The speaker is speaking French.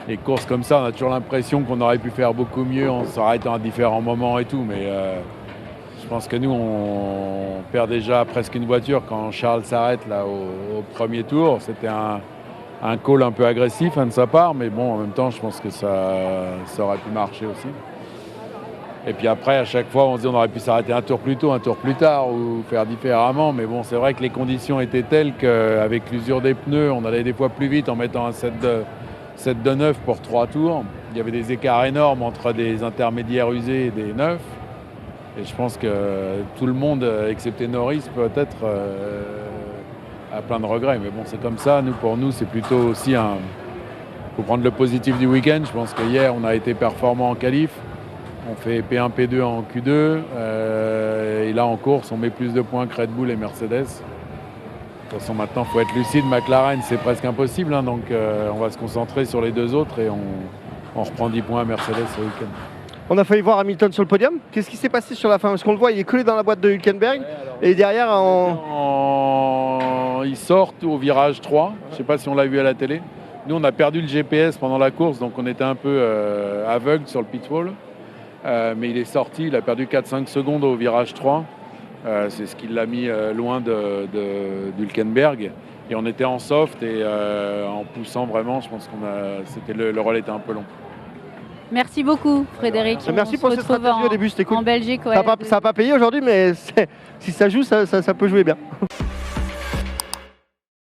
les courses comme ça, on a toujours l'impression qu'on aurait pu faire beaucoup mieux en s'arrêtant à différents moments et tout. Mais je pense que nous, on perd déjà presque une voiture quand Charles s'arrête là au premier tour. C'était un call un peu agressif de sa part, mais bon, en même temps, je pense que ça aurait pu marcher aussi. Et puis après, à chaque fois, on se dit on aurait pu s'arrêter un tour plus tôt, un tour plus tard, ou faire différemment. Mais bon, c'est vrai que les conditions étaient telles qu'avec l'usure des pneus, on allait des fois plus vite en mettant un 7 de 9 pour 3 tours. Il y avait des écarts énormes entre des intermédiaires usés et des neufs. Et je pense que tout le monde, excepté Norris, peut-être a plein de regrets. Mais bon, c'est comme ça. Pour nous, c'est plutôt aussi il faut prendre le positif du week-end. Je pense qu'hier, on a été performant en qualif. On fait P1, P2 en Q2. Et là, en course, on met plus de points que Red Bull et Mercedes. De toute façon, maintenant, il faut être lucide. McLaren, c'est presque impossible. Donc, on va se concentrer sur les deux autres et on reprend 10 points à Mercedes ce week-end. On a failli voir Hamilton sur le podium. Qu'est-ce qui s'est passé sur la fin? Parce qu'on le voit, il est collé dans la boîte de Hülkenberg. Et derrière, ils sortent au virage 3. Je ne sais pas si on l'a vu à la télé. Nous, on a perdu le GPS pendant la course, donc on était un peu aveugle sur le pit wall. Mais il est sorti, il a perdu 4-5 secondes au virage 3. C'est ce qui l'a mis loin d'Hülkenberg. Et on était en soft et en poussant vraiment, je pense le relais était un peu long. Merci beaucoup, Frédéric. Merci pour cette stratégie au début, c'était cool. En Belgique, ouais. Ça n'a pas payé aujourd'hui, mais si ça joue, ça peut jouer bien.